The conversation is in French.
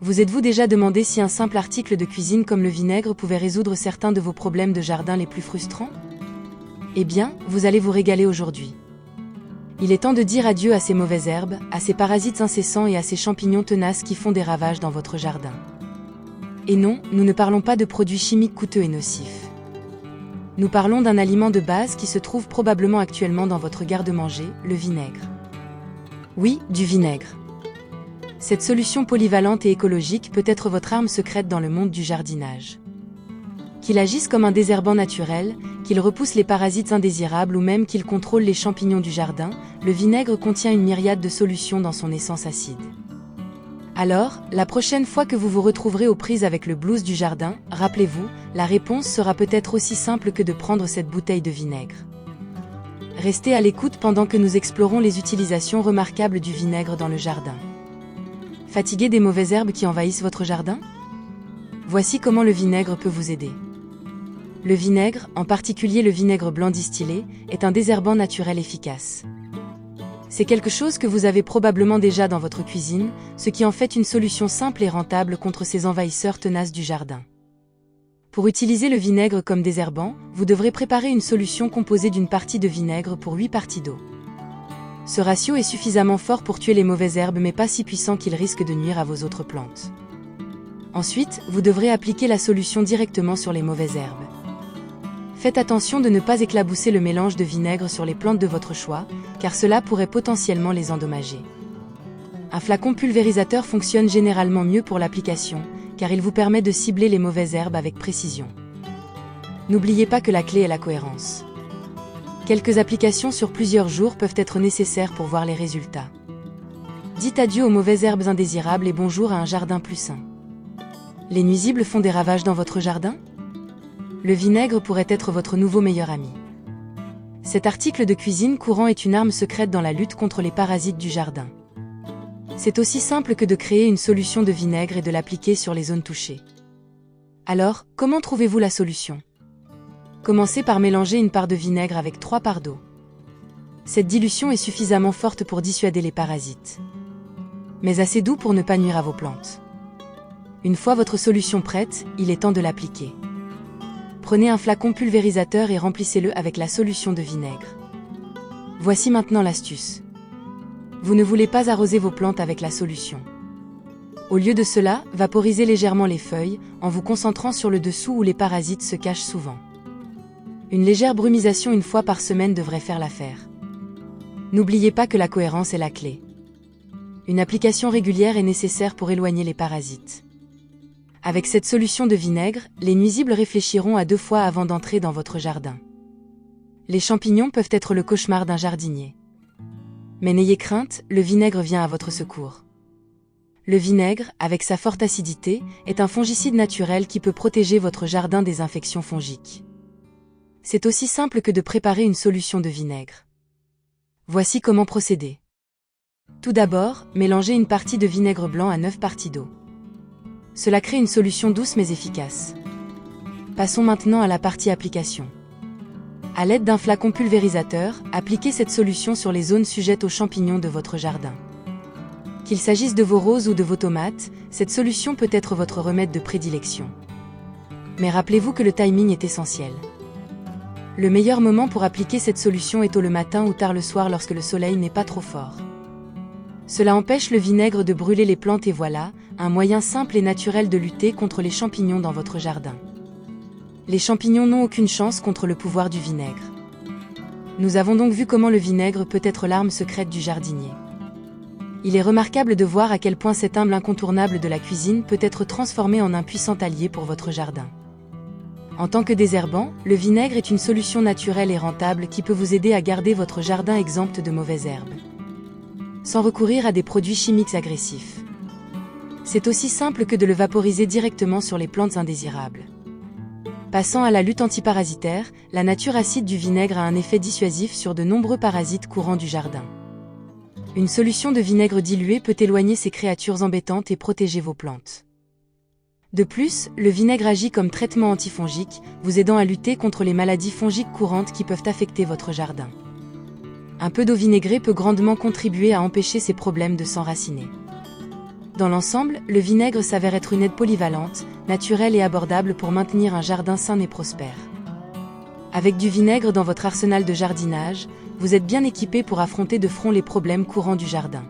Vous êtes-vous déjà demandé si un simple article de cuisine comme le vinaigre pouvait résoudre certains de vos problèmes de jardin les plus frustrants? Eh bien, vous allez vous régaler aujourd'hui. Il est temps de dire adieu à ces mauvaises herbes, à ces parasites incessants et à ces champignons tenaces qui font des ravages dans votre jardin. Et non, nous ne parlons pas de produits chimiques coûteux et nocifs. Nous parlons d'un aliment de base qui se trouve probablement actuellement dans votre garde-manger, le vinaigre. Oui, du vinaigre. Cette solution polyvalente et écologique peut être votre arme secrète dans le monde du jardinage. Qu'il agisse comme un désherbant naturel, qu'il repousse les parasites indésirables ou même qu'il contrôle les champignons du jardin, le vinaigre contient une myriade de solutions dans son essence acide. Alors, la prochaine fois que vous vous retrouverez aux prises avec le blues du jardin, rappelez-vous, la réponse sera peut-être aussi simple que de prendre cette bouteille de vinaigre. Restez à l'écoute pendant que nous explorons les utilisations remarquables du vinaigre dans le jardin. Fatigué des mauvaises herbes qui envahissent votre jardin? Voici comment le vinaigre peut vous aider. Le vinaigre, en particulier le vinaigre blanc distillé, est un désherbant naturel efficace. C'est quelque chose que vous avez probablement déjà dans votre cuisine, ce qui en fait une solution simple et rentable contre ces envahisseurs tenaces du jardin. Pour utiliser le vinaigre comme désherbant, vous devrez préparer une solution composée d'une partie de vinaigre pour 8 parties d'eau. Ce ratio est suffisamment fort pour tuer les mauvaises herbes mais pas si puissant qu'il risque de nuire à vos autres plantes. Ensuite, vous devrez appliquer la solution directement sur les mauvaises herbes. Faites attention de ne pas éclabousser le mélange de vinaigre sur les plantes de votre choix, car cela pourrait potentiellement les endommager. Un flacon pulvérisateur fonctionne généralement mieux pour l'application, car il vous permet de cibler les mauvaises herbes avec précision. N'oubliez pas que la clé est la cohérence. Quelques applications sur plusieurs jours peuvent être nécessaires pour voir les résultats. Dites adieu aux mauvaises herbes indésirables et bonjour à un jardin plus sain. Les nuisibles font des ravages dans votre jardin? Le vinaigre pourrait être votre nouveau meilleur ami. Cet article de cuisine courant est une arme secrète dans la lutte contre les parasites du jardin. C'est aussi simple que de créer une solution de vinaigre et de l'appliquer sur les zones touchées. Alors, comment trouvez-vous la solution? Commencez par mélanger une part de vinaigre avec 3 parts d'eau. Cette dilution est suffisamment forte pour dissuader les parasites, mais assez doux pour ne pas nuire à vos plantes. Une fois votre solution prête, il est temps de l'appliquer. Prenez un flacon pulvérisateur et remplissez-le avec la solution de vinaigre. Voici maintenant l'astuce. Vous ne voulez pas arroser vos plantes avec la solution. Au lieu de cela, vaporisez légèrement les feuilles, en vous concentrant sur le dessous où les parasites se cachent souvent. Une légère brumisation une fois par semaine devrait faire l'affaire. N'oubliez pas que la cohérence est la clé. Une application régulière est nécessaire pour éloigner les parasites. Avec cette solution de vinaigre, les nuisibles réfléchiront à 2 fois avant d'entrer dans votre jardin. Les champignons peuvent être le cauchemar d'un jardinier. Mais n'ayez crainte, le vinaigre vient à votre secours. Le vinaigre, avec sa forte acidité, est un fongicide naturel qui peut protéger votre jardin des infections fongiques. C'est aussi simple que de préparer une solution de vinaigre. Voici comment procéder. Tout d'abord, mélangez une partie de vinaigre blanc à 9 parties d'eau. Cela crée une solution douce mais efficace. Passons maintenant à la partie application. À l'aide d'un flacon pulvérisateur, appliquez cette solution sur les zones sujettes aux champignons de votre jardin. Qu'il s'agisse de vos roses ou de vos tomates, cette solution peut être votre remède de prédilection. Mais rappelez-vous que le timing est essentiel. Le meilleur moment pour appliquer cette solution est tôt le matin ou tard le soir lorsque le soleil n'est pas trop fort. Cela empêche le vinaigre de brûler les plantes et voilà, un moyen simple et naturel de lutter contre les champignons dans votre jardin. Les champignons n'ont aucune chance contre le pouvoir du vinaigre. Nous avons donc vu comment le vinaigre peut être l'arme secrète du jardinier. Il est remarquable de voir à quel point cet humble incontournable de la cuisine peut être transformé en un puissant allié pour votre jardin. En tant que désherbant, le vinaigre est une solution naturelle et rentable qui peut vous aider à garder votre jardin exempt de mauvaises herbes, sans recourir à des produits chimiques agressifs. C'est aussi simple que de le vaporiser directement sur les plantes indésirables. Passant à la lutte antiparasitaire, la nature acide du vinaigre a un effet dissuasif sur de nombreux parasites courants du jardin. Une solution de vinaigre dilué peut éloigner ces créatures embêtantes et protéger vos plantes. De plus, le vinaigre agit comme traitement antifongique, vous aidant à lutter contre les maladies fongiques courantes qui peuvent affecter votre jardin. Un peu d'eau vinaigrée peut grandement contribuer à empêcher ces problèmes de s'enraciner. Dans l'ensemble, le vinaigre s'avère être une aide polyvalente, naturelle et abordable pour maintenir un jardin sain et prospère. Avec du vinaigre dans votre arsenal de jardinage, vous êtes bien équipé pour affronter de front les problèmes courants du jardin.